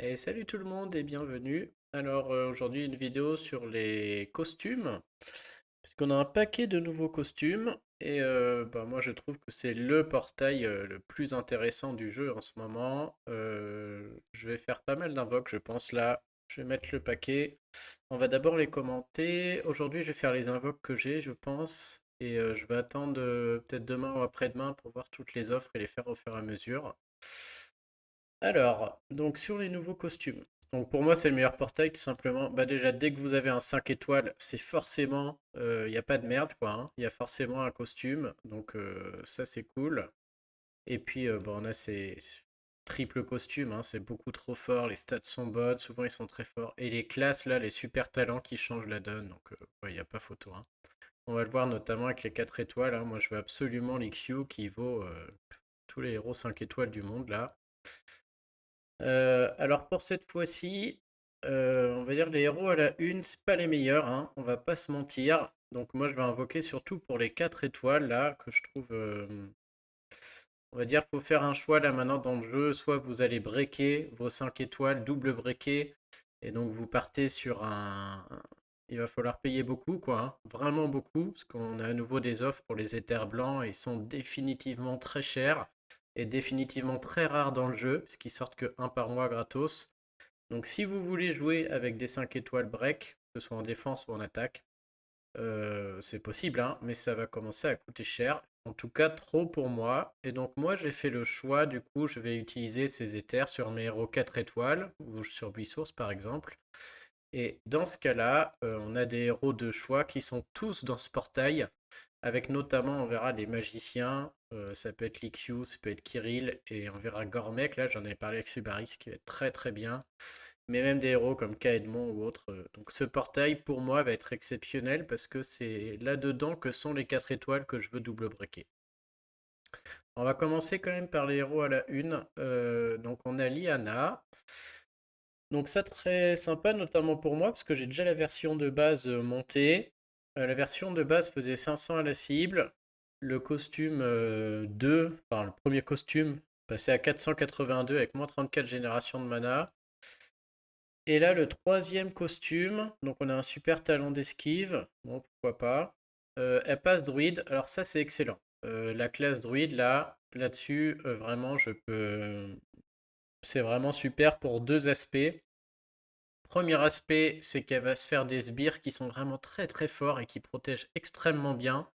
Et salut tout le monde et bienvenue. Alors aujourd'hui une vidéo sur les costumes, puisqu'on a un paquet de nouveaux costumes et moi je trouve que c'est le portail le plus intéressant du jeu en ce moment. Je vais faire pas mal d'invoques je pense là. Je vais mettre le paquet. On va d'abord les commenter. Aujourd'hui je vais faire les invoques que j'ai je pense et je vais attendre peut-être demain ou après-demain pour voir toutes les offres et les faire au fur et à mesure. Alors, donc sur les nouveaux costumes. Donc pour moi, c'est le meilleur portail, tout simplement. Bah déjà, dès que vous avez un 5 étoiles, c'est forcément, il n'y a pas de merde, quoi, hein. Il y a forcément un costume. Donc ça, c'est cool. Et puis, on a ces triple costumes, hein, c'est beaucoup trop fort. Les stats sont bonnes, souvent ils sont très forts. Et les classes, là, les super talents qui changent la donne. Donc, ouais, il n'y a pas photo, hein. On va le voir notamment avec les 4 étoiles, hein. Moi, je veux absolument l'XU qui vaut tous les héros 5 étoiles du monde, là. Alors pour cette fois-ci, on va dire les héros à la une, c'est pas les meilleurs, hein, on va pas se mentir. Donc moi je vais invoquer surtout pour les 4 étoiles là, que je trouve... on va dire faut faire un choix là maintenant dans le jeu, soit vous allez breaker vos 5 étoiles, double breaker, et donc vous partez sur un... Il va falloir payer beaucoup quoi, hein, vraiment beaucoup, parce qu'on a à nouveau des offres pour les éthers blancs, et ils sont définitivement très chers et définitivement très rares dans le jeu, puisqu'ils sortent que un par mois gratos. Donc si vous voulez jouer avec des 5 étoiles break, que ce soit en défense ou en attaque, c'est possible, hein, mais ça va commencer à coûter cher. En tout cas, trop pour moi. Et donc moi, j'ai fait le choix, du coup, je vais utiliser ces éthers sur mes héros 4 étoiles, ou sur Buisource par exemple. Et dans ce cas-là, on a des héros de choix qui sont tous dans ce portail, avec notamment, on verra les magiciens, ça peut être Lixiu, ça peut être Kirill, et on verra Gormek, là j'en avais parlé avec Subarix, qui va être très très bien, mais même des héros comme Kaedmon ou autres. Donc ce portail, pour moi, va être exceptionnel, parce que c'est là-dedans que sont les 4 étoiles que je veux double breaker. On va commencer quand même par les héros à la une. Donc on a Liana. Donc ça très sympa, notamment pour moi, parce que j'ai déjà la version de base montée. La version de base faisait 500 à la cible. Le costume 2, enfin le premier costume, passait à 482 avec moins 34 générations de mana. Et là, le troisième costume, donc on a un super talent d'esquive, bon pourquoi pas. Elle passe druide, alors ça c'est excellent. La classe druide là-dessus, vraiment je peux... C'est vraiment super pour deux aspects. Premier aspect, c'est qu'elle va se faire des sbires qui sont vraiment très très forts et qui protègent extrêmement bien.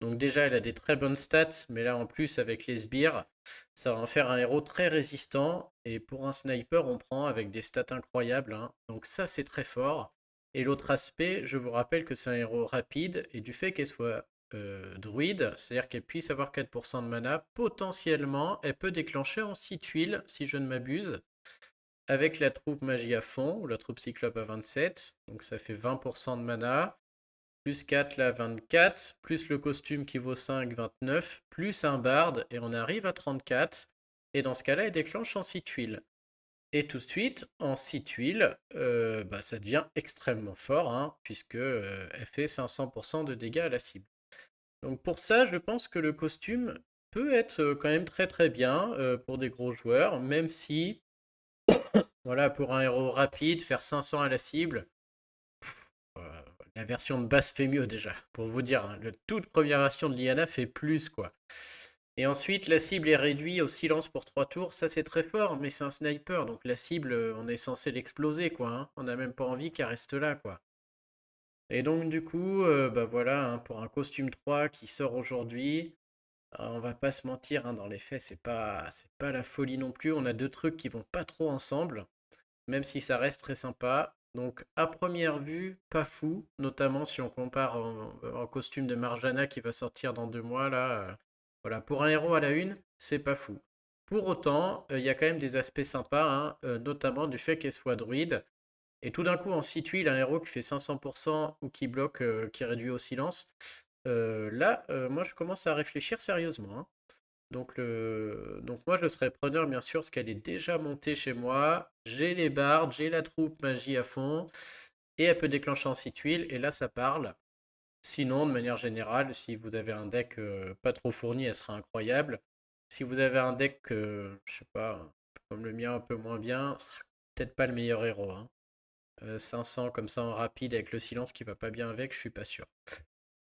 Donc déjà, elle a des très bonnes stats, mais là en plus avec les sbires, ça va en faire un héros très résistant. Et pour un sniper, on prend avec des stats incroyables, hein. Donc ça, c'est très fort. Et l'autre aspect, je vous rappelle que c'est un héros rapide, et du fait qu'elle soit druide, c'est-à-dire qu'elle puisse avoir 4% de mana, potentiellement, elle peut déclencher en 6 tuiles, si je ne m'abuse, avec la troupe magie à fond, ou la troupe cyclope à 27, donc ça fait 20% de mana, plus 4 là 24, plus le costume qui vaut 5, 29, plus un barde, et on arrive à 34, et dans ce cas-là, elle déclenche en 6 tuiles. Et tout de suite, en 6 tuiles, ça devient extrêmement fort, hein, puisque elle fait 500% de dégâts à la cible. Donc pour ça, je pense que le costume peut être quand même très très bien pour des gros joueurs, même si voilà, pour un héros rapide, faire 500 à la cible, euh, la version de base fait mieux déjà. Pour vous dire, hein, la toute première version de Liana fait plus, quoi. Et ensuite, la cible est réduite au silence pour 3 tours. Ça, c'est très fort, mais c'est un sniper. Donc la cible, on est censé l'exploser, quoi, hein. On n'a même pas envie qu'elle reste là, quoi. Et donc, du coup, voilà, hein, pour un costume 3 qui sort aujourd'hui, on va pas se mentir, hein, dans les faits, c'est pas la folie non plus. On a deux trucs qui vont pas trop ensemble, même si ça reste très sympa. Donc à première vue, pas fou, notamment si on compare en costume de Marjana qui va sortir dans 2 mois, là. Voilà, pour un héros à la une, c'est pas fou. Pour autant, il y a quand même des aspects sympas, hein, notamment du fait qu'elle soit druide. Et tout d'un coup, en 6 tuiles, un héros qui fait 500% ou qui bloque, qui réduit au silence. Moi je commence à réfléchir sérieusement, hein. Donc moi je serais preneur bien sûr, parce qu'elle est déjà montée chez moi. J'ai les bardes, j'ai la troupe magie à fond, et elle peut déclencher en 6 tuiles, et là ça parle. Sinon, de manière générale, si vous avez un deck pas trop fourni, elle sera incroyable. Si vous avez un deck, je sais pas, comme le mien, un peu moins bien, Peut-être pas le meilleur héros, hein. 500 comme ça en rapide avec le silence qui va pas bien avec, je suis pas sûr.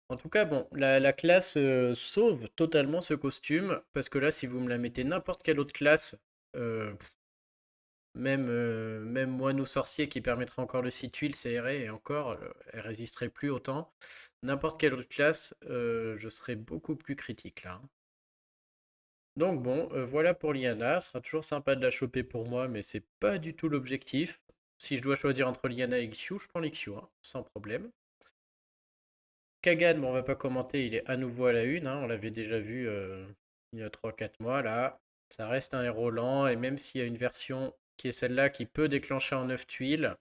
En tout cas, bon, la classe sauve totalement ce costume, parce que là, si vous me la mettez n'importe quelle autre classe, euh, même moine ou sorcier qui permettrait encore le site tuile, ça irait, et encore, elle résisterait plus autant. N'importe quelle autre classe, je serais beaucoup plus critique là, hein. Donc bon, voilà pour Liana. Ce sera toujours sympa de la choper pour moi, mais c'est pas du tout l'objectif. Si je dois choisir entre Liana et Xiu, je prends les Xiu, hein, sans problème. Kagan, bon, on va pas commenter, il est à nouveau à la une, hein, on l'avait déjà vu il y a 3 4 mois là. Ça reste un héros lent, et même s'il y a une version qui est celle-là qui peut déclencher en 9 tuiles,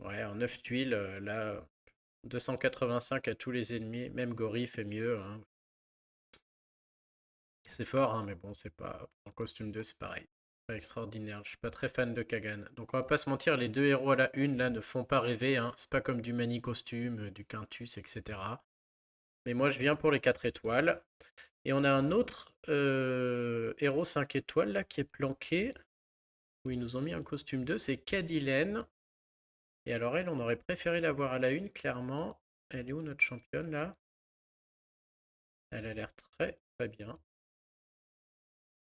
ouais, en 9 tuiles, là, 285 à tous les ennemis, même Gori fait mieux, hein. C'est fort, hein, mais bon, c'est pas. En costume 2, c'est pareil. Pas extraordinaire. Je suis pas très fan de Kagan. Donc on va pas se mentir, les deux héros à la une là ne font pas rêver, hein. C'est pas comme du Mani costume, du Quintus, etc. Mais moi je viens pour les 4 étoiles. Et on a un autre héros 5 étoiles là qui est planqué. Où ils nous ont mis un costume 2, c'est Cadilène. Et alors elle, on aurait préféré la voir à la une, clairement. Elle est où notre championne là? Elle a l'air très très bien.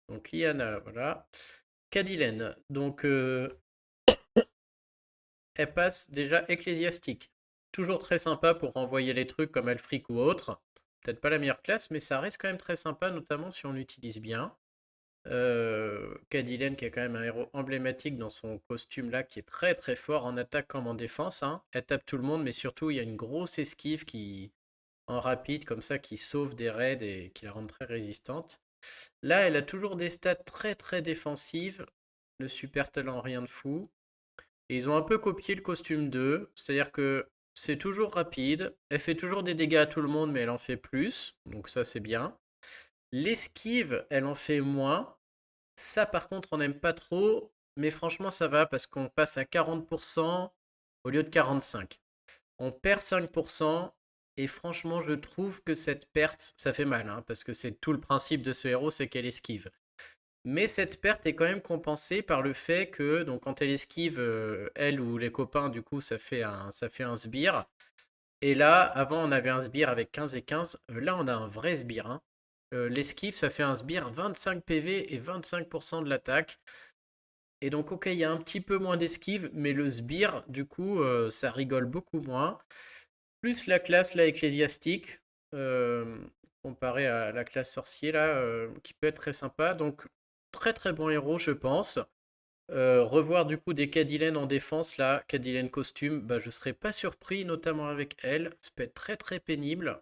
Donc Liana, voilà. Cadilène, donc elle passe déjà ecclésiastique. Toujours très sympa pour renvoyer les trucs comme Alfric ou autre. Peut-être pas la meilleure classe, mais ça reste quand même très sympa, notamment si on l'utilise bien. Cadilène qui est quand même un héros emblématique dans son costume là, qui est très très fort en attaque comme en défense, hein. Elle tape tout le monde, mais surtout il y a une grosse esquive qui, en rapide comme ça, qui sauve des raids et qui la rend très résistante. Là, elle a toujours des stats très très défensives. Le super talent, rien de fou. Et ils ont un peu copié le costume 2, c'est-à-dire que c'est toujours rapide, elle fait toujours des dégâts à tout le monde, mais elle en fait plus, donc ça c'est bien. L'esquive, elle en fait moins. Ça par contre, on n'aime pas trop, mais franchement ça va parce qu'on passe à 40% au lieu de 45. On perd 5%, et franchement je trouve que cette perte, ça fait mal, hein, parce que c'est tout le principe de ce héros, c'est qu'elle esquive. Mais cette perte est quand même compensée par le fait que donc quand elle esquive, elle ou les copains, du coup, ça fait un sbire. Et là, avant, on avait un sbire avec 15 et 15. Là, on a un vrai sbire, hein. L'esquive, ça fait un sbire 25 PV et 25% de l'attaque. Et donc, ok, il y a un petit peu moins d'esquive, mais le sbire, du coup, ça rigole beaucoup moins. Plus la classe, là, ecclésiastique, euh, comparée à la classe sorcier, là, qui peut être très sympa. Donc, très très bon héros, je pense. Revoir du coup des Cadilènes en défense, là, Cadilène costume, bah, je serais pas surpris, notamment avec elle. Ça peut être très très pénible.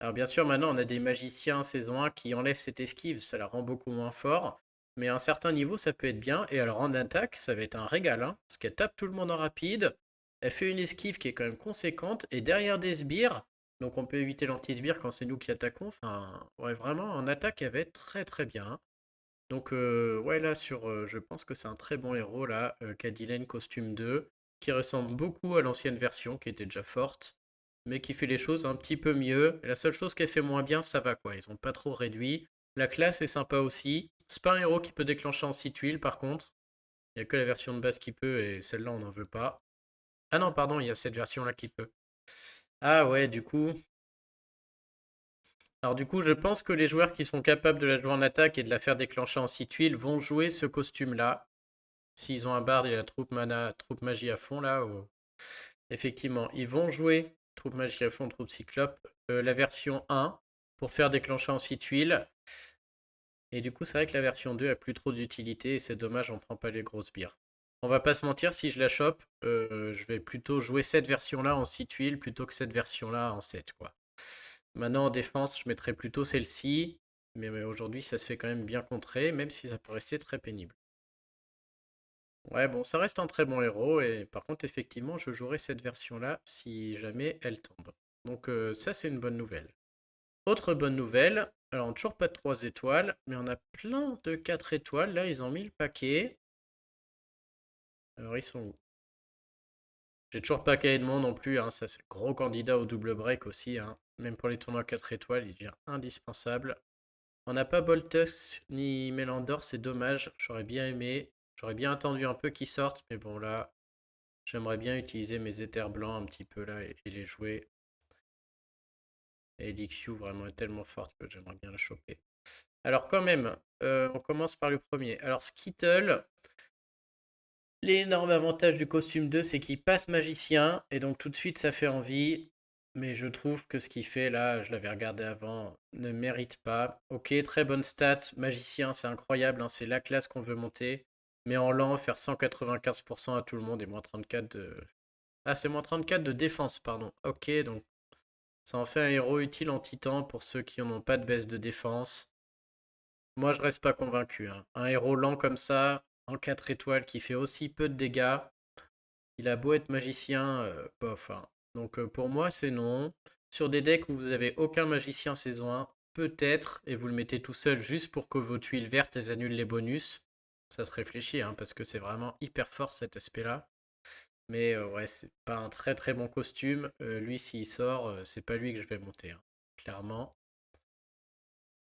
Alors bien sûr, maintenant on a des magiciens saison 1 qui enlèvent cette esquive, ça la rend beaucoup moins fort. Mais à un certain niveau, ça peut être bien. Et alors en attaque, ça va être un régal, hein, parce qu'elle tape tout le monde en rapide. Elle fait une esquive qui est quand même conséquente. Et derrière des sbires, donc on peut éviter l'anti-sbire quand c'est nous qui attaquons. Enfin, ouais, vraiment, en attaque, elle va être très très bien, hein. Donc, ouais, là, je pense que c'est un très bon héros, là, Cadilène Costume 2, qui ressemble beaucoup à l'ancienne version, qui était déjà forte, mais qui fait les choses un petit peu mieux. Et la seule chose qu'elle fait moins bien, ça va, quoi. Ils ont pas trop réduit. La classe est sympa aussi. C'est pas un héros qui peut déclencher en 6 tuiles, par contre. Il n'y a que la version de base qui peut, et celle-là, on n'en veut pas. Ah non, pardon, il y a cette version-là qui peut. Ah ouais, du coup. Alors du coup, je pense que les joueurs qui sont capables de la jouer en attaque et de la faire déclencher en 6 tuiles vont jouer ce costume-là. S'ils ont un bard et la troupe mana, troupe magie à fond là, effectivement, ils vont jouer troupe magie à fond, troupe cyclope, la version 1 pour faire déclencher en 6 tuiles. Et du coup, c'est vrai que la version 2 a plus trop d'utilité et c'est dommage, on prend pas les grosses bières. On va pas se mentir, si je la chope, je vais plutôt jouer cette version-là en 6 tuiles plutôt que cette version-là en 7, quoi. Maintenant, en défense, je mettrais plutôt celle-ci, mais aujourd'hui, ça se fait quand même bien contrer, même si ça peut rester très pénible. Ouais, bon, ça reste un très bon héros, et par contre, effectivement, je jouerai cette version-là si jamais elle tombe. Donc ça, c'est une bonne nouvelle. Autre bonne nouvelle, alors on n'a toujours pas de 3 étoiles, mais on a plein de 4 étoiles. Là, ils ont mis le paquet. Alors, ils sont où? J'ai toujours pas Caedmon non plus, hein, ça c'est gros candidat au double break aussi, hein. Même pour les tournois 4 étoiles, il devient indispensable. On n'a pas Boltus ni Mélandor, c'est dommage, j'aurais bien aimé. J'aurais bien attendu un peu qu'ils sortent, mais bon là, j'aimerais bien utiliser mes éthers blancs un petit peu là et les jouer. Et Elixir vraiment est tellement forte que j'aimerais bien la choper. Alors quand même, on commence par le premier. Alors Skittle, l'énorme avantage du costume 2, c'est qu'il passe magicien, et donc tout de suite ça fait envie. Mais je trouve que ce qu'il fait là, je l'avais regardé avant, ne mérite pas. Ok, très bonne stat, magicien, c'est incroyable, hein, c'est la classe qu'on veut monter. Mais en lent, faire 195% à tout le monde et moins 34 de... Ah, c'est moins 34 de défense, pardon. Ok, donc ça en fait un héros utile en titan pour ceux qui n'ont pas de baisse de défense. Moi, je reste pas convaincu, hein. Un héros lent comme ça, en 4 étoiles, qui fait aussi peu de dégâts, il a beau être magicien, bof, hein. Donc pour moi, c'est non. Sur des decks où vous avez aucun magicien saison 1, peut-être, et vous le mettez tout seul juste pour que vos tuiles vertes elles annulent les bonus, ça se réfléchit, hein, parce que c'est vraiment hyper fort cet aspect-là. Mais ouais, c'est pas un très très bon costume. Lui, s'il sort, c'est pas lui que je vais monter, hein, clairement.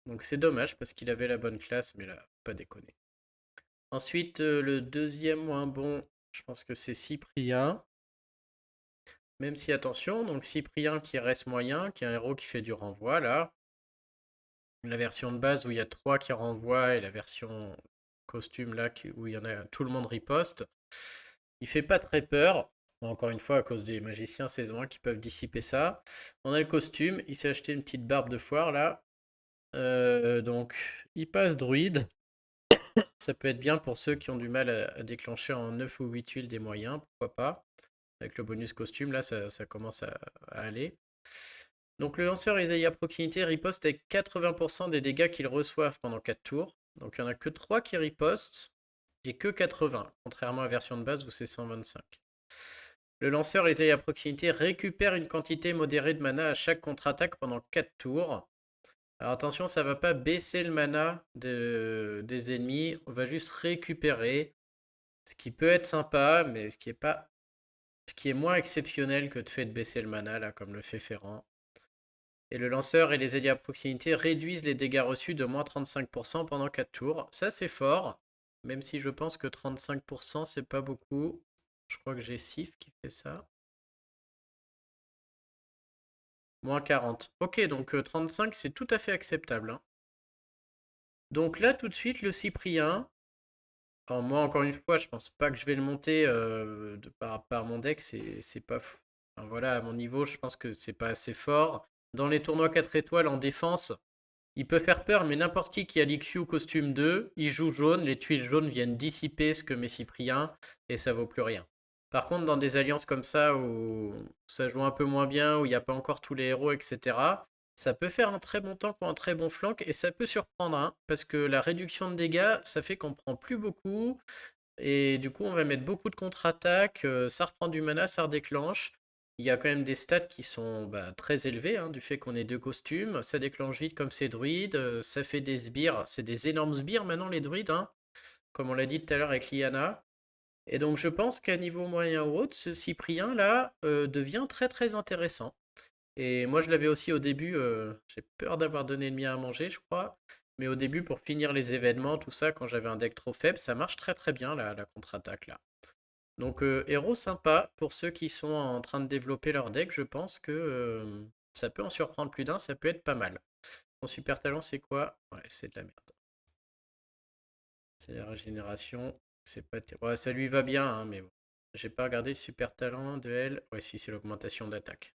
Donc c'est dommage parce qu'il avait la bonne classe, mais là, faut pas déconner. Ensuite, le deuxième moins bon, je pense que c'est Cyprien. Même si, attention, donc Cyprien qui reste moyen, qui est un héros qui fait du renvoi, là. La version de base où il y a 3 qui renvoient et la version costume, là, où il y en a tout le monde riposte. Il fait pas très peur. Bon, encore une fois, à cause des magiciens saison 1 qui peuvent dissiper ça. On a le costume, il s'est acheté une petite barbe de foire, là. Donc, il passe druide. Ça peut être bien pour ceux qui ont du mal à déclencher en 9 ou 8 huiles des moyens, pourquoi pas. Avec le bonus costume, là, ça commence à aller. Donc le lanceur Isaïe à proximité riposte avec 80% des dégâts qu'ils reçoivent pendant 4 tours. Donc il n'y en a que 3 qui ripostent et que 80, contrairement à la version de base où c'est 125. Le lanceur Isaïe à proximité récupère une quantité modérée de mana à chaque contre-attaque pendant 4 tours. Alors attention, ça va pas baisser le mana des ennemis, on va juste récupérer, ce qui peut être sympa, mais ce qui est moins exceptionnel que de fait de baisser le mana, là, comme le fait Ferrand. Et le lanceur et les alliés à proximité réduisent les dégâts reçus de moins 35% pendant 4 tours. Ça, c'est fort, même si je pense que 35%, c'est pas beaucoup. Je crois que j'ai Sif qui fait ça. Moins 40. Ok, donc 35, c'est tout à fait acceptable, hein. Donc là, tout de suite, le Cyprien. Alors moi, encore une fois, je pense pas que je vais le monter par mon deck, c'est pas fou. Enfin, voilà, à mon niveau, je pense que c'est pas assez fort. Dans les tournois 4 étoiles en défense, il peut faire peur, mais n'importe qui a l'IQ costume 2, il joue jaune, les tuiles jaunes viennent dissiper ce que met Cyprien, et ça vaut plus rien. Par contre, dans des alliances comme ça, où ça joue un peu moins bien, où il n'y a pas encore tous les héros, etc., ça peut faire un très bon tank ou un très bon flank, et ça peut surprendre, hein, parce que la réduction de dégâts, ça fait qu'on prend plus beaucoup, et du coup, on va mettre beaucoup de contre-attaques, ça reprend du mana, ça redéclenche. Il y a quand même des stats qui sont très élevés, hein, du fait qu'on ait deux costumes. Ça déclenche vite comme ces druides, ça fait des sbires. C'est des énormes sbires maintenant, les druides, hein, comme on l'a dit tout à l'heure avec Liana. Et donc, je pense qu'à niveau moyen ou haute, ce Cyprien là devient très très intéressant. Et moi, je l'avais aussi au début, j'ai peur d'avoir donné le mien à manger, je crois. Mais au début, pour finir les événements, tout ça, quand j'avais un deck trop faible, ça marche très très bien la contre-attaque là. Donc héros sympa pour ceux qui sont en train de développer leur deck, je pense que ça peut en surprendre plus d'un, ça peut être pas mal. Mon super talent c'est quoi? Ouais, c'est de la merde. C'est la régénération, c'est pas ouais, ça lui va bien, hein, mais bon. J'ai pas regardé le super talent de elle. Ouais, si, c'est l'augmentation d'attaque.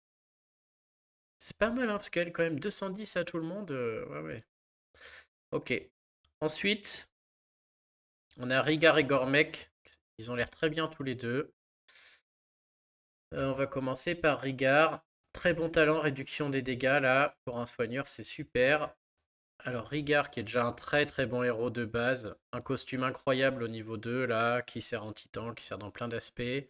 C'est pas mal, hein, parce qu'elle est quand même 210 à tout le monde. Ouais, ouais. Ok. Ensuite, on a Rigar et Gormek. Ils ont l'air très bien tous les deux. On va commencer par Rigard. Très bon talent, réduction des dégâts là. Pour un soigneur, c'est super. Alors Rigard qui est déjà un très très bon héros de base. Un costume incroyable au niveau 2 là, qui sert en titan, qui sert dans plein d'aspects.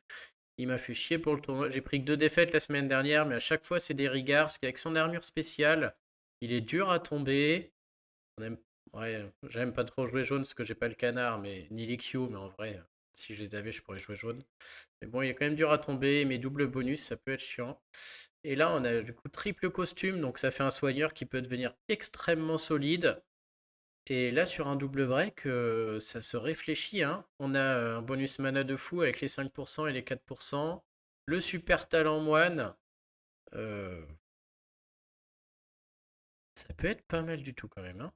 Il m'a fait chier pour le tournoi. J'ai pris que 2 défaites la semaine dernière, mais à chaque fois c'est des Rigards, parce qu'avec son armure spéciale, il est dur à tomber. On aime... Ouais, j'aime pas trop jouer jaune parce que j'ai pas le canard, mais ni l'Ixiu, mais en vrai, si je les avais, je pourrais jouer jaune. Mais bon, il est quand même dur à tomber, mais double bonus, ça peut être chiant. Et là, on a du coup triple costume, donc ça fait un soigneur qui peut devenir extrêmement solide. Et là, sur un double break, ça se réfléchit, hein. On a un bonus mana de fou avec les 5% et les 4%. Le super talent moine, euh, ça peut être pas mal du tout quand même, hein.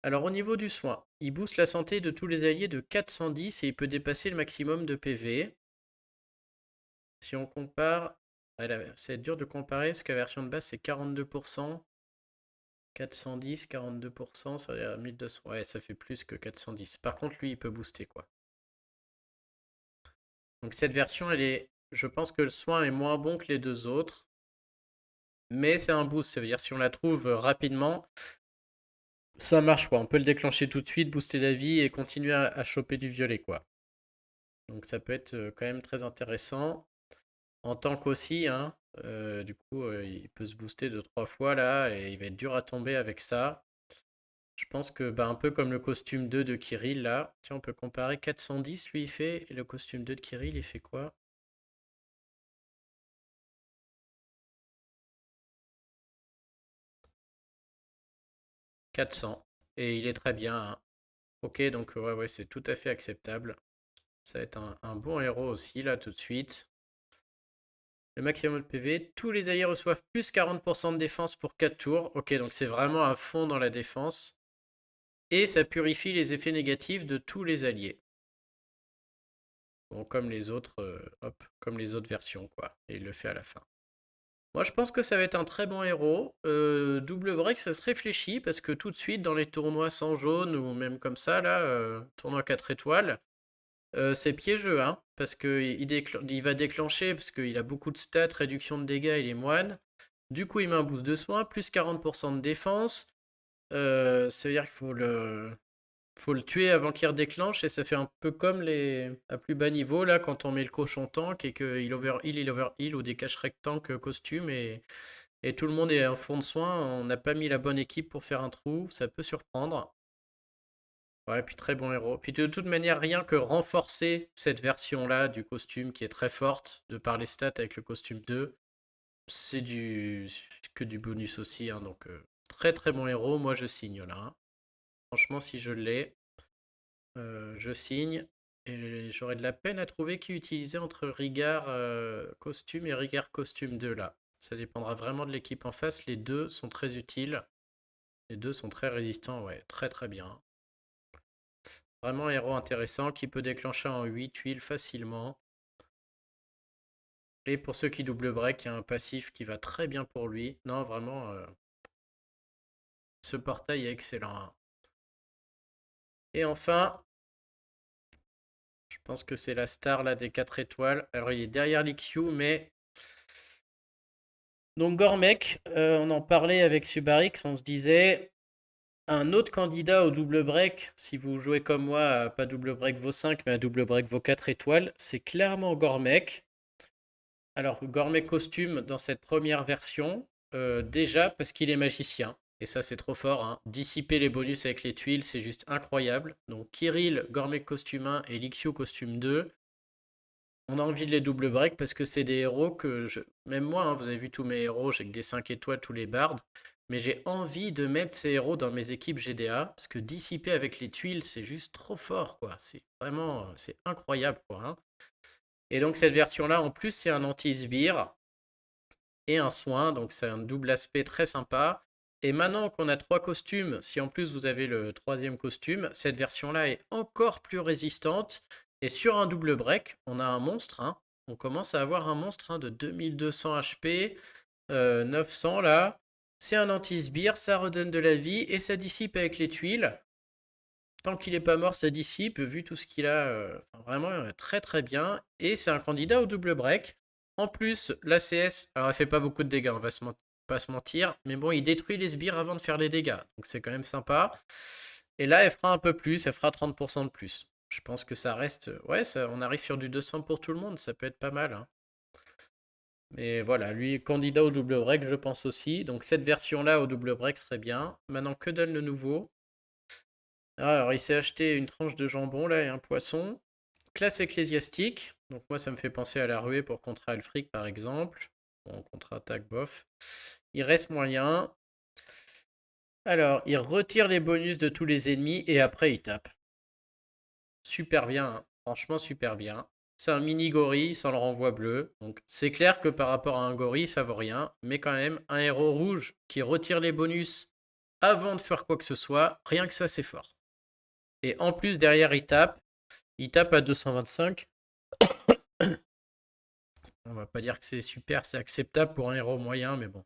Alors au niveau du soin, il booste la santé de tous les alliés de 410 et il peut dépasser le maximum de PV. Si on compare, c'est dur de comparer parce que la version de base c'est 42%. 410, 42%, ça veut dire 1200. Ouais, ça fait plus que 410. Par contre, lui, il peut booster, quoi. Donc cette version, je pense que le soin est moins bon que les deux autres. Mais c'est un boost, ça veut dire si on la trouve rapidement, ça marche, quoi. On peut le déclencher tout de suite, booster la vie et continuer à choper du violet, quoi. Donc ça peut être quand même très intéressant. En tank aussi, hein. Du coup, il peut se booster 2-3 fois là et il va être dur à tomber avec ça. Je pense que, bah, un peu comme le costume 2 de Kirill là. Tiens, on peut comparer 410, lui il fait, et le costume 2 de Kirill, il fait quoi? 400. Et il est très bien, hein. Ok, donc ouais, ouais, c'est tout à fait acceptable. Ça va être un bon héros aussi là tout de suite. Le maximum de PV. Tous les alliés reçoivent plus 40% de défense pour 4 tours. Ok, donc c'est vraiment à fond dans la défense. Et ça purifie les effets négatifs de tous les alliés. Bon, comme les autres, hop, comme les autres versions, quoi. Et il le fait à la fin. Moi, je pense que ça va être un très bon héros. Double break, ça se réfléchit parce que tout de suite, dans les tournois sans jaune ou même comme ça, là, tournoi 4 étoiles, c'est piégeux, hein, parce qu'il va déclencher, parce qu'il a beaucoup de stats, réduction de dégâts, il est moine. Du coup, il met un boost de soin, plus 40% de défense. Ça veut dire qu'il faut le tuer avant qu'il redéclenche, et ça fait un peu comme à plus bas niveau, là, quand on met le cochon tank et qu'il overheal, il overheal, ou des caches tank costume, et tout le monde est en fond de soin. On n'a pas mis la bonne équipe pour faire un trou, ça peut surprendre. Ouais, puis très bon héros. Puis de toute manière, rien que renforcer cette version-là du costume qui est très forte, de par les stats avec le costume 2, c'est que du bonus aussi, hein. Donc très très bon héros, moi je signe là, hein. Franchement, si je l'ai, je signe. Et j'aurais de la peine à trouver qui utiliser entre Rigard costume et Rigard costume 2 là. Ça dépendra vraiment de l'équipe en face. Les deux sont très utiles. Les deux sont très résistants, ouais, très très bien. Vraiment un héros intéressant qui peut déclencher en 8 huiles facilement. Et pour ceux qui double break, il y a un passif qui va très bien pour lui. Non, vraiment, ce portail est excellent, hein. Et enfin, je pense que c'est la star là des 4 étoiles. Alors il est derrière l'Ixiu, mais... Donc Gormek, on en parlait avec Subarix, on se disait... Un autre candidat au double break, si vous jouez comme moi, pas double break vos 5, mais à double break vos 4 étoiles, c'est clairement Gormek. Alors, Gormek costume dans cette première version, déjà parce qu'il est magicien. Et ça, c'est trop fort, hein. Dissiper les bonus avec les tuiles, c'est juste incroyable. Donc, Kirill, Gormek costume 1 et Lixio costume 2. On a envie de les double break parce que c'est des héros que je. Même moi, hein, vous avez vu tous mes héros, j'ai que des 5 étoiles, tous les bardes. Mais j'ai envie de mettre ces héros dans mes équipes GDA. Parce que dissiper avec les tuiles, c'est juste trop fort, quoi. C'est vraiment. C'est incroyable, quoi, hein. Et donc, cette version-là, en plus, c'est un anti-sbire et un soin. Donc, c'est un double aspect très sympa. Et maintenant qu'on a 3 costumes, si en plus vous avez le troisième costume, cette version-là est encore plus résistante. Et sur un double break, on a un monstre, hein. On commence à avoir un monstre, hein, de 2200 HP, 900 là. C'est un anti-sbire, ça redonne de la vie et ça dissipe avec les tuiles. Tant qu'il n'est pas mort, ça dissipe, vu tout ce qu'il a. Vraiment, très très bien. Et c'est un candidat au double break. En plus, l'ACS, alors elle fait pas beaucoup de dégâts, on va pas se mentir. Mais bon, il détruit les sbires avant de faire les dégâts. Donc c'est quand même sympa. Et là, elle fera un peu plus, elle fera 30% de plus. Je pense que ça reste. Ouais, on arrive sur du 200 pour tout le monde, ça peut être pas mal, hein. Mais voilà, lui, candidat au double break, je pense aussi. Donc cette version-là au double break serait bien. Maintenant, que donne le nouveau? Alors, il s'est acheté une tranche de jambon là et un poisson. Classe ecclésiastique. Donc moi, ça me fait penser à la ruée pour contrer Alfric, par exemple. Bon, contre-attaque, bof. Il reste moyen. Alors, il retire les bonus de tous les ennemis et après il tape. Super bien, hein. Franchement super bien. C'est un mini gorille sans le renvoi bleu. Donc c'est clair que par rapport à un gorille, ça vaut rien. Mais quand même, un héros rouge qui retire les bonus avant de faire quoi que ce soit, rien que ça c'est fort. Et en plus derrière il tape à 225. On va pas dire que c'est super, c'est acceptable pour un héros moyen, mais bon.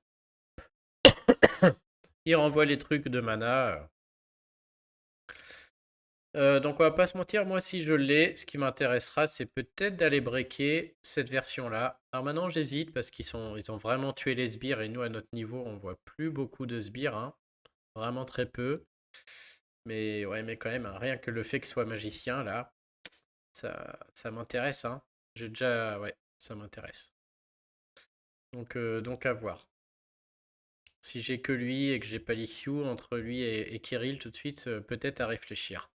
Il renvoie les trucs de mana. Donc on va pas se mentir, moi si je l'ai, ce qui m'intéressera, c'est peut-être d'aller breaker cette version-là. Alors maintenant j'hésite parce ils ont vraiment tué les sbires et nous à notre niveau on voit plus beaucoup de sbires, hein. Vraiment très peu. Mais ouais, mais quand même, hein, rien que le fait que ce soit magicien là, ça m'intéresse, hein. J'ai déjà, ouais, ça m'intéresse. Donc à voir. Si j'ai que lui et que j'ai pas l'IQ entre lui et Kirill tout de suite, peut-être à réfléchir.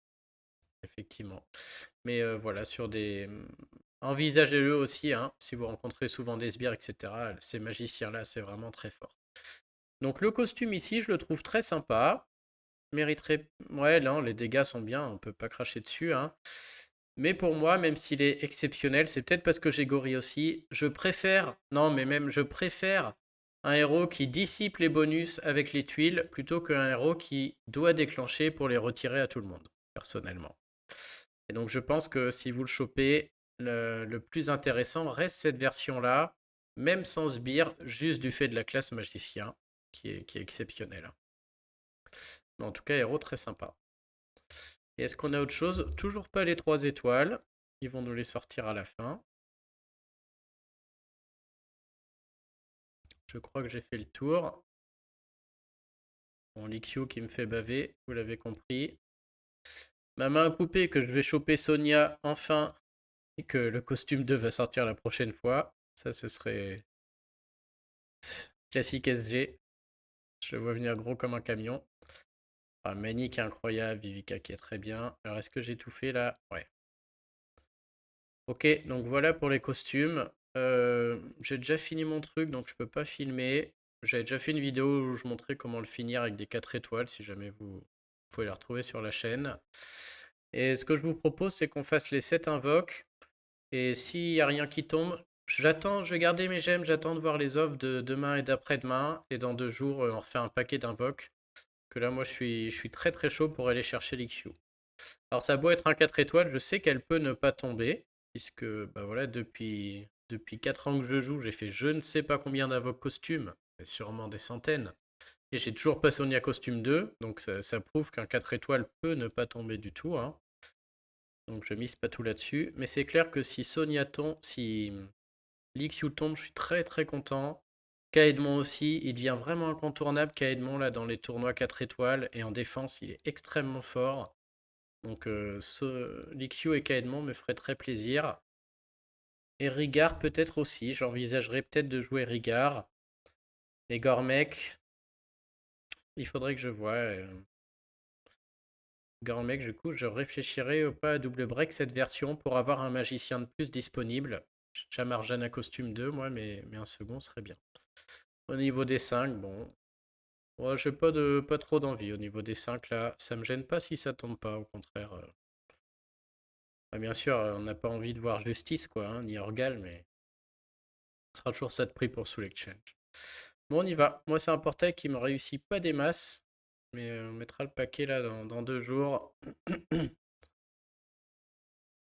Effectivement. Mais voilà, sur des. Envisagez-le aussi, hein, si vous rencontrez souvent des sbires, etc. Ces magiciens-là, c'est vraiment très fort. Donc le costume ici, je le trouve très sympa. Mériterait. Ouais, non, les dégâts sont bien, on peut pas cracher dessus, hein. Mais pour moi, même s'il est exceptionnel, c'est peut-être parce que j'ai gorille aussi. Je préfère. Non, mais même, je préfère un héros qui dissipe les bonus avec les tuiles plutôt qu'un héros qui doit déclencher pour les retirer à tout le monde, personnellement. Et donc je pense que si vous le chopez, le plus intéressant reste cette version-là, même sans sbire, juste du fait de la classe magicien, qui est exceptionnelle. Mais en tout cas, héros très sympa. Et est-ce qu'on a autre chose? Toujours pas les 3 étoiles. Ils vont nous les sortir à la fin. Je crois que j'ai fait le tour. Bon, l'Ixio qui me fait baver, vous l'avez compris. Ma main coupée que je vais choper Sonia enfin et que le costume 2 va sortir la prochaine fois. Ça, ce serait classique SG. Je le vois venir gros comme un camion. Ah, Manny qui est incroyable, Vivica qui est très bien. Alors, est-ce que j'ai tout fait là? Ouais. Ok, donc voilà pour les costumes. J'ai déjà fini mon truc, donc je peux pas filmer. J'avais déjà fait une vidéo où je montrais comment le finir avec des 4 étoiles, si jamais vous pouvez la retrouver sur la chaîne. Et ce que je vous propose, c'est qu'on fasse les 7 invoques. Et s'il n'y a rien qui tombe, je vais garder mes gemmes, j'attends de voir les offres de demain et d'après-demain. Et dans 2 jours, on refait un paquet d'invoques. Que là, moi, je suis très très chaud pour aller chercher l'XU. Alors, ça a beau être un 4 étoiles, je sais qu'elle peut ne pas tomber, puisque bah voilà, depuis 4 ans que je joue, j'ai fait je ne sais pas combien d'invoques costumes, mais sûrement des centaines. Et j'ai toujours pas Sonia costume 2, donc ça prouve qu'un 4 étoiles peut ne pas tomber du tout, hein. Donc je mise pas tout là-dessus. Mais c'est clair que si Sonia tombe, si l'XU tombe, je suis très très content. Kaedmon aussi, il devient vraiment incontournable. Kaedmon là dans les tournois 4 étoiles et en défense, il est extrêmement fort. Donc l'XU et Kaedmon me feraient très plaisir. Et Rigard peut-être aussi. J'envisagerais peut-être de jouer Rigard. Et Gormek, il faudrait que je voie. Gormek, du coup, je réfléchirais au pas à double break cette version pour avoir un magicien de plus disponible. J'ai déjà Marjana costume 2, moi, mais un second serait bien. Au niveau des 5, bon. Ouais, j'ai pas trop d'envie au niveau des 5 là. Ça me gêne pas si ça tombe pas, au contraire. Ah, bien sûr, on n'a pas envie de voir Justice, quoi, hein, ni Orgal, mais ce sera toujours ça de prix pour Soul Exchange. Bon, on y va. Moi, c'est un portail qui me réussit pas des masses, mais on mettra le paquet là dans 2 jours.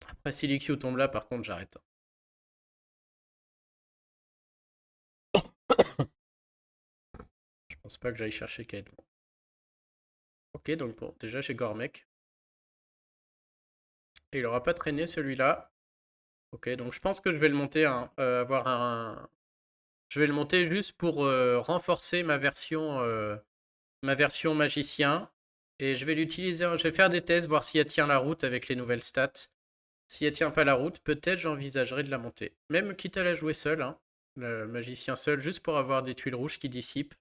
Après, si l'IQ tombe là, par contre, j'arrête. Je pense pas que j'aille chercher Kaedmon. Ok, donc bon, déjà j'ai Gormek. Et il aura pas traîné celui-là. Ok, donc je pense que je vais le monter, hein, avoir un. Je vais le monter juste pour renforcer ma version magicien. Et je vais l'utiliser, je vais faire des tests, voir si elle tient la route avec les nouvelles stats. Si elle tient pas la route, peut-être j'envisagerai de la monter. Même quitte à la jouer seule, hein, le magicien seul, juste pour avoir des tuiles rouges qui dissipent.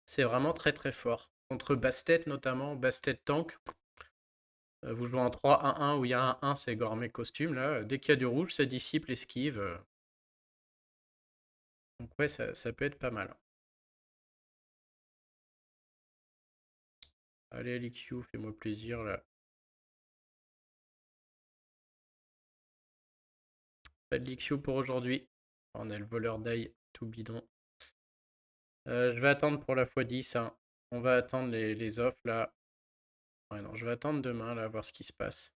C'est vraiment très très fort. Contre Bastet notamment, Bastet tank. Vous jouez en 3-1-1 où il y a un 1, c'est Gourmet costume là. Dès qu'il y a du rouge, ça dissipe l'esquive. Donc ouais, ça peut être pas mal. Allez, LXU, fais-moi plaisir, là. Pas de LXU pour aujourd'hui. On a le voleur d'ail, tout bidon. Je vais attendre pour la x10, hein. On va attendre les offres, là. Ouais, non, je vais attendre demain, là, voir ce qui se passe.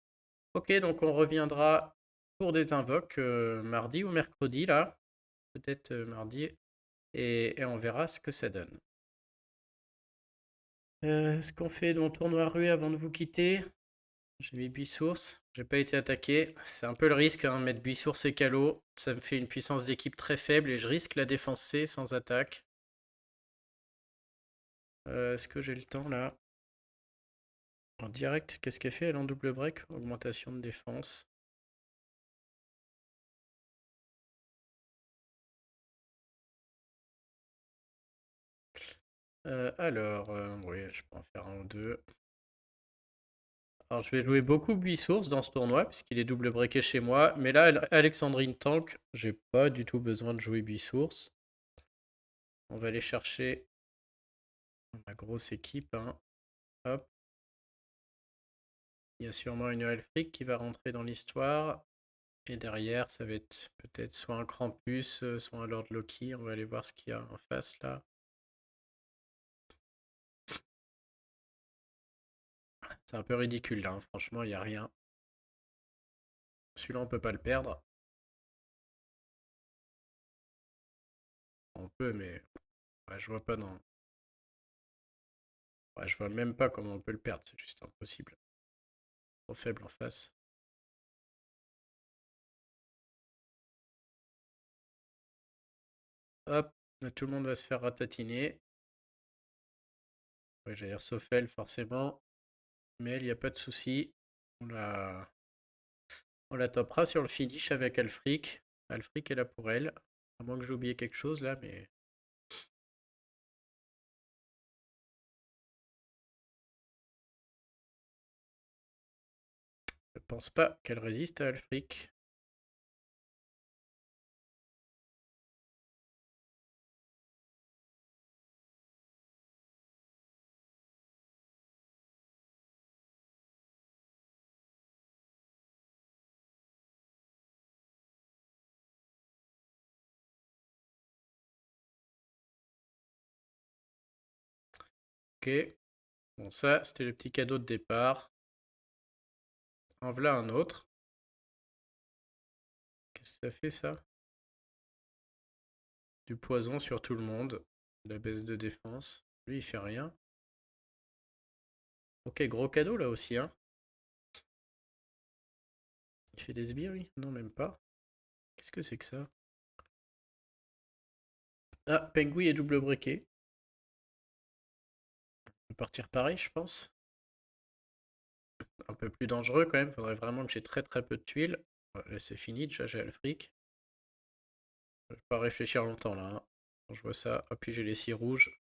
Ok, donc on reviendra pour des invoques mardi ou mercredi, là. Peut-être mardi. Et on verra ce que ça donne. Ce qu'on fait dans le tournoi rue avant de vous quitter. J'ai mis Buisource. J'ai pas été attaqué. C'est un peu le risque, hein, mettre Buisource et Calo. Ça me fait une puissance d'équipe très faible et je risque la défense C sans attaque. Est-ce que j'ai le temps là? En direct, qu'est-ce qu'elle fait elle en double break? Augmentation de défense. Oui, je peux en faire un ou deux. Alors, je vais jouer beaucoup Buisource dans ce tournoi, puisqu'il est double breaké chez moi. Mais là, Alexandrine Tank, j'ai pas du tout besoin de jouer Buisource. On va aller chercher ma grosse équipe, hein. Hop. Il y a sûrement une Elfric qui va rentrer dans l'histoire. Et derrière, ça va être peut-être soit un Krampus, soit un Lord Loki. On va aller voir ce qu'il y a en face là. C'est un peu ridicule là, hein. Franchement, il n'y a rien. Celui-là, on peut pas le perdre. On peut, mais ouais, je vois pas non. Ouais, je vois même pas comment on peut le perdre. C'est juste impossible. Trop faible en face. Hop, là, tout le monde va se faire ratatiner. Ouais, j'allais dire sauf elle, forcément. Mais elle, il n'y a pas de souci. On la... On la topera sur le finish avec Alfric. Alfric est là pour elle. À moins que j'ai oublié quelque chose là, mais je pense pas qu'elle résiste à Alfric. Ok. Bon, ça, c'était le petit cadeau de départ. En voilà un autre. Qu'est-ce que ça fait ça? Du poison sur tout le monde. De la baisse de défense. Lui, il fait rien. Ok, gros cadeau là aussi, hein. Il fait des sbires, lui? Non, même pas. Qu'est-ce que c'est que ça? Ah, Pengui est double briquet. On peut partir pareil, je pense. Un peu plus dangereux quand même. Faudrait vraiment que j'ai très très peu de tuiles. Ouais, là, c'est fini. Déjà, j'ai le fric. Je vais pas réfléchir longtemps là, hein. Quand je vois ça, hop, puis j'ai les 6 rouges.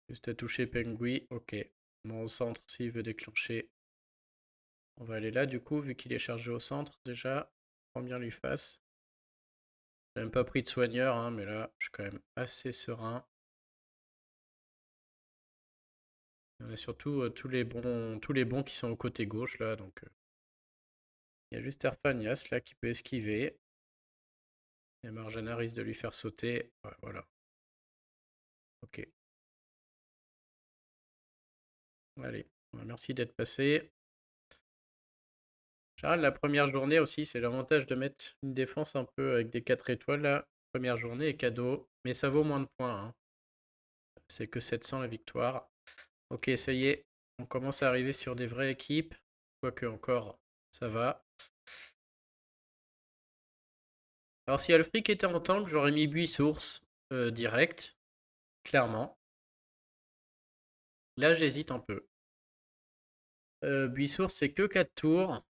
Juste à toucher Pengui. Ok. Mon au centre, s'il veut déclencher. On va aller là du coup, vu qu'il est chargé au centre déjà. Prends bien lui face. J'ai même pas pris de soigneur, hein, mais là, je suis quand même assez serein. Il y en a surtout tous les bons qui sont au côté gauche là, donc il y a juste Erfanias là qui peut esquiver. Et Marjana risque de lui faire sauter. Ouais, voilà. Ok. Allez, merci d'être passé. Charles, la première journée aussi, c'est l'avantage de mettre une défense un peu avec des 4 étoiles là. Première journée est cadeau, mais ça vaut moins de points, hein. C'est que 700 la victoire. Ok, ça y est, on commence à arriver sur des vraies équipes. Quoique encore, ça va. Alors si Alfric était en tank, j'aurais mis Buisource direct, clairement. Là, j'hésite un peu. Buisource, c'est que 4 tours.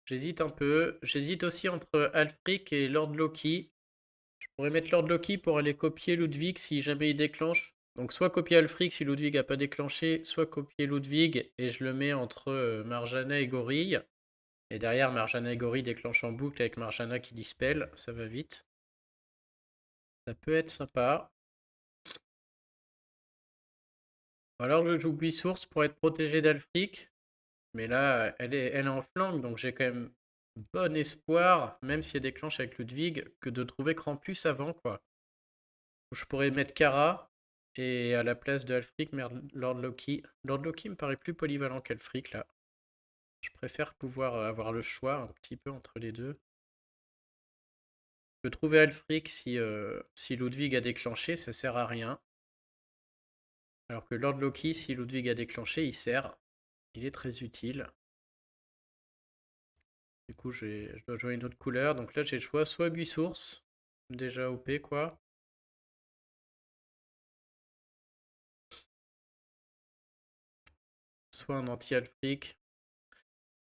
J'hésite un peu. J'hésite aussi entre Alfric et Lord Loki. Je pourrais mettre Lord Loki pour aller copier Ludwig si jamais il déclenche. Donc soit copier Alfric si Ludwig n'a pas déclenché, soit copier Ludwig et je le mets entre Marjana et Gorille. Et derrière, Marjana et Gori déclenchent en boucle avec Marjana qui dispelle. Ça va vite. Ça peut être sympa. Alors je joue Buisource pour être protégé d'Alfric. Mais là, elle est en flanc, donc j'ai quand même bon espoir, même si elle déclenche avec Ludwig, que de trouver Krampus avant, quoi. Je pourrais mettre Kara, et à la place de Alfric, Lord Loki. Lord Loki me paraît plus polyvalent qu'Alfric, là. Je préfère pouvoir avoir le choix un petit peu entre les deux. Je peux trouver Alfric si Ludwig a déclenché, ça sert à rien. Alors que Lord Loki, si Ludwig a déclenché, il sert. Il est très utile. Du coup, je dois jouer une autre couleur. Donc là, j'ai le choix soit Buisource, déjà OP quoi. Soit un anti-Alfric.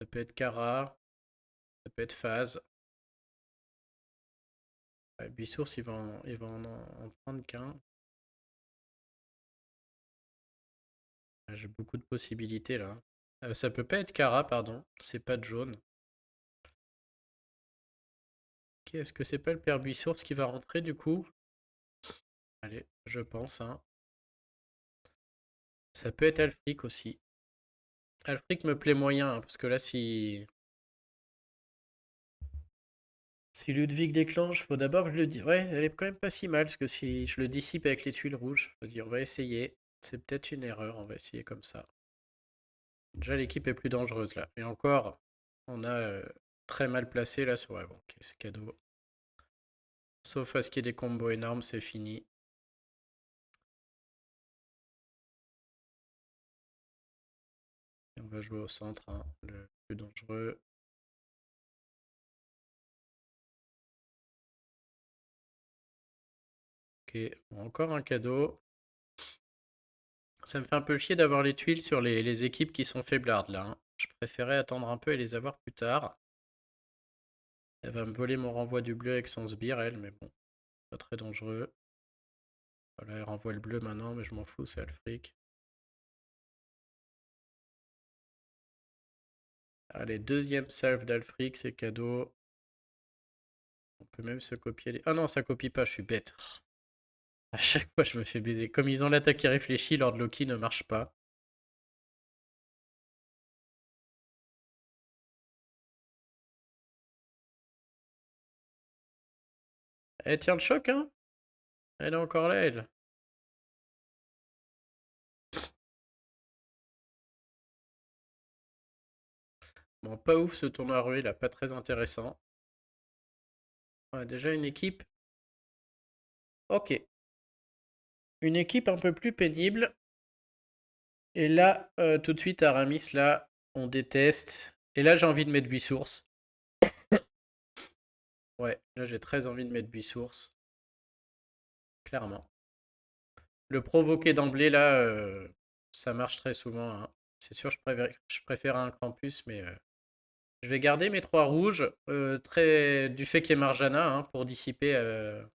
Ça peut être Kara. Ça peut être Phase. Ouais, Buisource, il va en prendre qu'un. J'ai beaucoup de possibilités là. Ça peut pas être Kara, pardon. C'est pas de jaune. Ok, est-ce que c'est pas le père Buisource qui va rentrer du coup? Allez, je pense, hein. Ça peut être Alfric aussi. Alfric me plaît moyen, hein, parce que là, si Ludwig déclenche, faut d'abord que je le dise. Ouais, elle est quand même pas si mal, parce que si je le dissipe avec les tuiles rouges, vas-y, on va essayer. C'est peut-être une erreur, on va essayer comme ça. Déjà, l'équipe est plus dangereuse là. Et encore, on a très mal placé là sur. Ouais, bon, ok, c'est cadeau. Sauf à ce qu'il y ait des combos énormes, c'est fini. Et on va jouer au centre, hein, le plus dangereux. Ok, bon, encore un cadeau. Ça me fait un peu chier d'avoir les tuiles sur les équipes qui sont faiblardes là, hein. Je préférais attendre un peu et les avoir plus tard. Elle va me voler mon renvoi du bleu avec son sbire, elle, mais bon, pas très dangereux. Voilà, elle renvoie le bleu maintenant, mais je m'en fous, c'est Alfric. Allez, deuxième salve d'Alfric, c'est cadeau. On peut même se copier les. Ah non, ça copie pas, je suis bête. À chaque fois, je me fais baiser. Comme ils ont l'attaque qui réfléchit, Lord Loki ne marche pas. Elle tient le choc, hein? Elle est encore là, elle. Bon, pas ouf ce tournoi rue, là, pas très intéressant. Ouais, déjà une équipe. Ok. Une équipe un peu plus pénible. Et là, tout de suite, Aramis, là, on déteste. Et là, j'ai envie de mettre Buisource. Ouais, là, j'ai très envie de mettre Buisource. Clairement. Le provoquer d'emblée, là, ça marche très souvent, hein. C'est sûr, je préfère un Campus, mais je vais garder mes trois rouges, du fait qu'il y ait Marjana, hein, pour dissiper,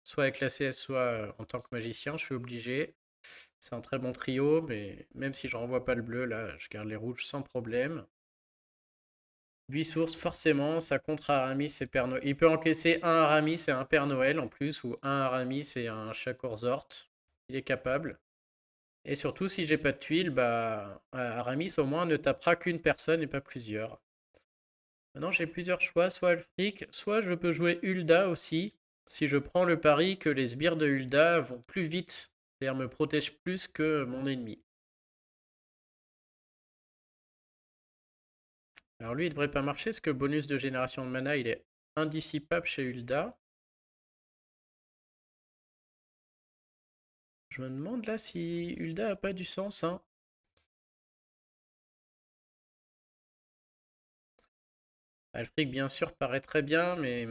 soit avec la CS, soit en tant que magicien, je suis obligé. C'est un très bon trio, mais même si je renvoie pas le bleu, là, je garde les rouges sans problème. 8 sources, forcément, ça contre Aramis et Père Noël. Il peut encaisser un Aramis et un Père Noël en plus, ou un Aramis et un Chakorzort. Il est capable. Et surtout, si j'ai pas de tuiles, bah, Aramis au moins ne tapera qu'une personne et pas plusieurs. Maintenant, j'ai plusieurs choix, soit Alfric, soit je peux jouer Hulda aussi, si je prends le pari que les sbires de Hulda vont plus vite, c'est-à-dire me protègent plus que mon ennemi. Alors lui, il devrait pas marcher, parce que le bonus de génération de mana, il est indissipable chez Hulda. Je me demande là si Hulda a pas du sens, hein. Alfric, bien sûr, paraît très bien, mais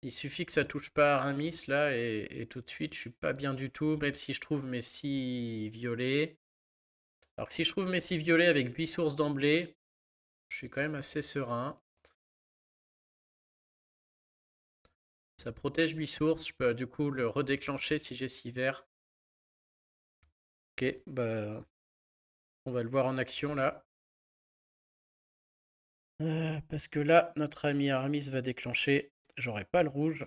il suffit que ça touche pas Aramis là, et tout de suite, je suis pas bien du tout, même si je trouve mes 6 violets. Alors que si je trouve mes 6 violets avec 8 sources d'emblée, je suis quand même assez serein. Ça protège 8 sources, je peux du coup le redéclencher si j'ai 6 verts. Ok, bah on va le voir en action là. Parce que là, notre ami Aramis va déclencher. J'aurai pas le rouge.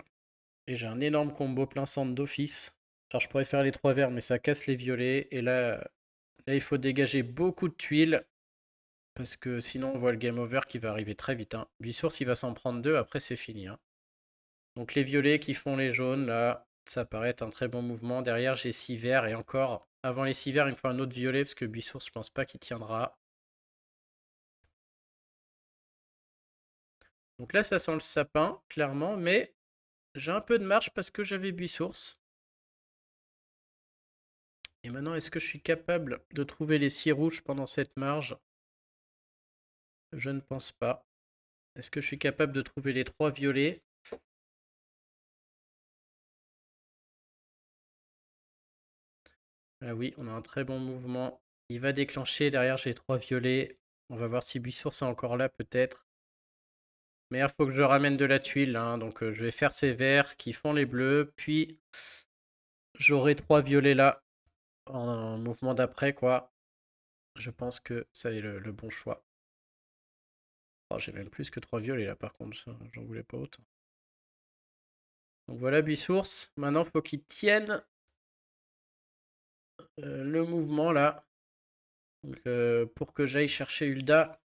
Et j'ai un énorme combo plein centre d'office. Alors je pourrais faire les 3 verts, mais ça casse les violets. Et là, il faut dégager beaucoup de tuiles. Parce que sinon, on voit le game over qui va arriver très vite, hein. Bisource, il va s'en prendre 2, après c'est fini, hein. Donc les violets qui font les jaunes, là, ça paraît être un très bon mouvement. Derrière, j'ai 6 verts. Et encore, avant les 6 verts, il me faut un autre violet. Parce que Bisource, je pense pas qu'il tiendra. Donc là, ça sent le sapin, clairement. Mais j'ai un peu de marge parce que j'avais Bisource. Et maintenant, est-ce que je suis capable de trouver les 6 rouges pendant cette marge? Je ne pense pas. Est-ce que je suis capable de trouver les 3 violets? Ah oui, on a un très bon mouvement. Il va déclencher. Derrière, j'ai 3 violets. On va voir si Buissource est encore là, peut-être. Mais il faut que je ramène de la tuile, hein. Donc je vais faire ces verts qui font les bleus. Puis j'aurai 3 violets là. En mouvement d'après, quoi. Je pense que ça est le bon choix. Oh, j'ai même plus que 3 violets là, par contre. J'en voulais pas autant. Donc voilà, Buissource. Maintenant, il faut qu'il tienne le mouvement là. Donc, pour que j'aille chercher Hulda.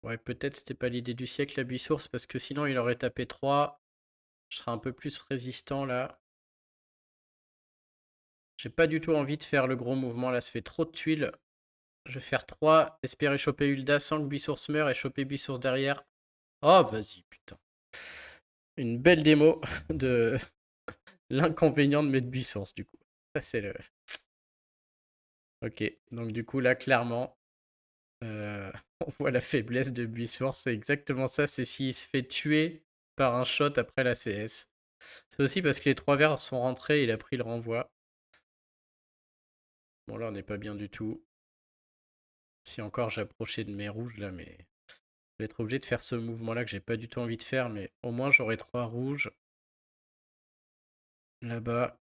Ouais, peut-être c'était pas l'idée du siècle la Buissource, parce que sinon il aurait tapé 3. Je serais un peu plus résistant là. J'ai pas du tout envie de faire le gros mouvement là, ça fait trop de tuiles. Je vais faire 3, espérer choper Hulda sans que Buissource meure et choper Buissource derrière. Oh, vas-y, putain. Une belle démo de l'inconvénient de mettre Buissource du coup. Ça c'est le... Ok, donc du coup là clairement, on voit la faiblesse de Buissource, c'est exactement ça, c'est s'il se fait tuer par un shot après la CS. C'est aussi parce que les 3 verts sont rentrés, il a pris le renvoi. Bon là on n'est pas bien du tout. Si encore j'approchais de mes rouges là, mais je vais être obligé de faire ce mouvement là que j'ai pas du tout envie de faire, mais au moins j'aurai 3 rouges. Là-bas.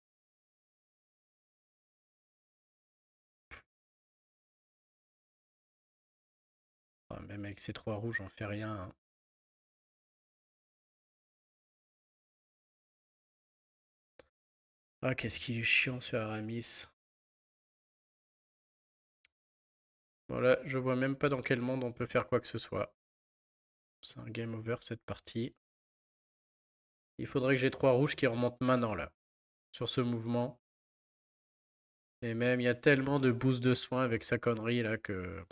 Ah, même avec ces 3 rouges on fait rien, hein. Ah, qu'est-ce qu'il est chiant ce Aramis. Bon là je vois même pas dans quel monde on peut faire quoi que ce soit. C'est un game over cette partie. Il faudrait que j'ai 3 rouges qui remontent maintenant là, sur ce mouvement. Et même il y a tellement de boost de soins avec sa connerie là que...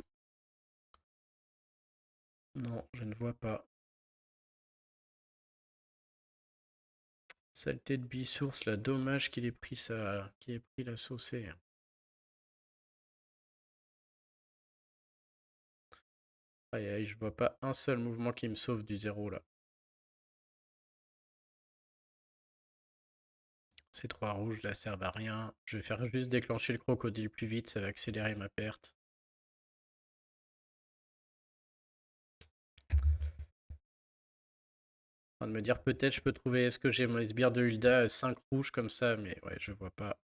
Non, je ne vois pas. Saleté de Bisource là, dommage qu'il ait pris qu'il ait pris la saucée. Aïe aïe, je vois pas un seul mouvement qui me sauve du zéro là. Ces 3 rouges là servent à rien. Je vais faire juste déclencher le crocodile plus vite, ça va accélérer ma perte. En train de me dire peut-être je peux trouver, est-ce que j'ai mon sbire de Hulda 5 rouges comme ça, mais ouais, je vois pas.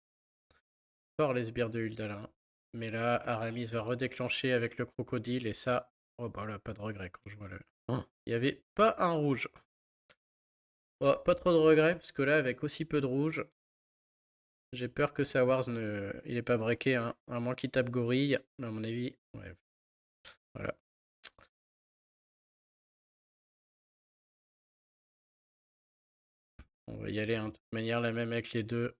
Fort les sbires de Hulda là. Mais là, Aramis va redéclencher avec le crocodile et ça, oh bah là, pas de regret quand je vois le... Oh, il y avait pas un rouge. Oh, pas trop de regrets parce que là, avec aussi peu de rouge, j'ai peur que Sawars ne... il est pas breaké, hein. À moins qu'il tape gorille, mais à mon avis, ouais, voilà. On va y aller, hein. De toute manière, la même avec les deux.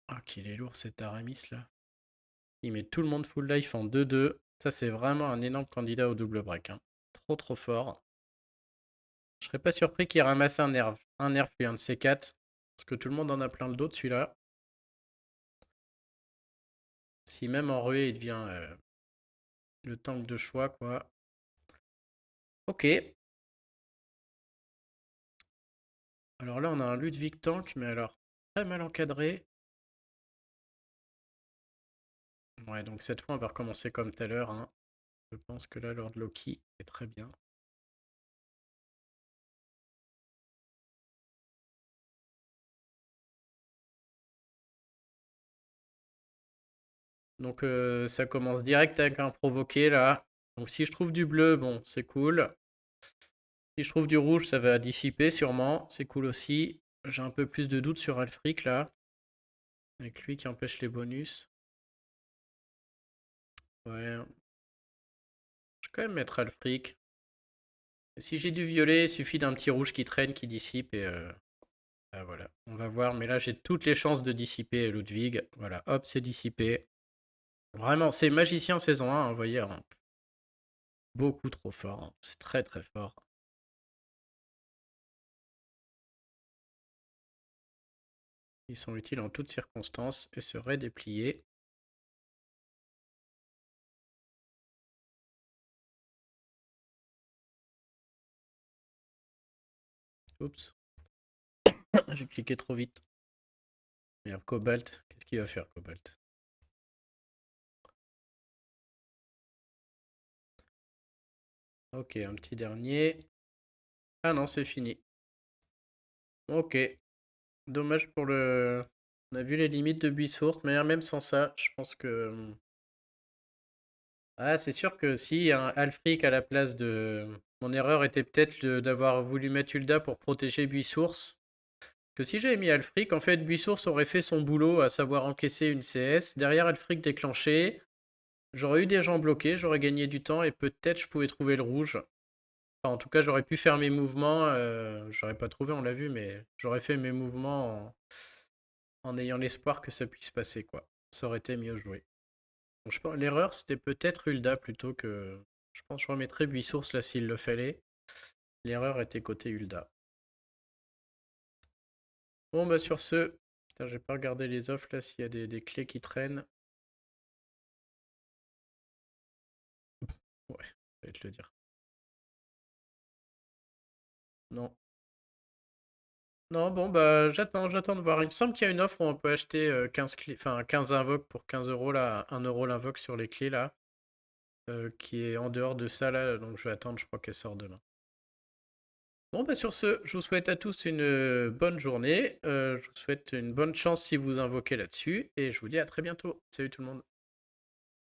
Ah, qu'il est lourd cet Aramis là. Il met tout le monde full life en 2-2. Ça, c'est vraiment un énorme candidat au double break, hein. Trop trop fort. Je serais pas surpris qu'il ramasse un nerf. Un nerf puis un de ces quatre. Parce que tout le monde en a plein le dos de celui-là. Si même en ruée, il devient le tank de choix, quoi. Ok. Alors là, on a un Ludwig tank, mais alors très mal encadré. Ouais, donc cette fois, on va recommencer comme tout à l'heure, hein. Je pense que là, Lord Loki est très bien. Donc ça commence direct avec un provoqué là. Donc si je trouve du bleu, bon, c'est cool. Si je trouve du rouge, ça va dissiper sûrement. C'est cool aussi. J'ai un peu plus de doutes sur Alfric là. Avec lui qui empêche les bonus. Ouais. Je vais quand même mettre Alfric. Et si j'ai du violet, il suffit d'un petit rouge qui traîne, qui dissipe et ah, voilà. On va voir. Mais là, j'ai toutes les chances de dissiper Ludwig. Voilà, hop, c'est dissipé. Vraiment, c'est magicien saison 1, hein, vous voyez, hein. Beaucoup trop fort, hein. C'est très très fort. Ils sont utiles en toutes circonstances et seraient dépliés. Oups, j'ai cliqué trop vite. Merde, Cobalt, qu'est-ce qu'il va faire, Cobalt? Ok, un petit dernier. Ah non, c'est fini. Ok, dommage pour le... On a vu les limites de Buisource, mais même sans ça, je pense que... Ah, c'est sûr que si un Alfric à la place de... Mon erreur était peut-être d'avoir voulu mettre Hulda pour protéger Buisource. Que si j'avais mis Alfric, en fait, Buisource aurait fait son boulot, à savoir encaisser une CS. Derrière Alfric déclenché, j'aurais eu des gens bloqués, j'aurais gagné du temps et peut-être je pouvais trouver le rouge. Enfin, en tout cas, j'aurais pu faire mes mouvements. J'aurais pas trouvé, on l'a vu, mais j'aurais fait mes mouvements en ayant l'espoir que ça puisse passer, quoi. Ça aurait été mieux joué. Bon, je pense l'erreur, c'était peut-être Hulda plutôt que. Je pense que je remettrais Buisource là s'il le fallait. L'erreur était côté Hulda. Bon, bah sur ce, putain, j'ai pas regardé les offres là s'il y a des clés qui traînent. Ouais, je vais te le dire. Non. Non, bon, bah j'attends de voir. Il me semble qu'il y a une offre où on peut acheter 15 clés, enfin 15 invoques pour 15 euros là, 1 euro l'invoque sur les clés là, qui est en dehors de ça là, donc je vais attendre, je crois qu'elle sort demain. Bon, bah sur ce, je vous souhaite à tous une bonne journée. Je vous souhaite une bonne chance si vous invoquez là-dessus, et je vous dis à très bientôt. Salut tout le monde.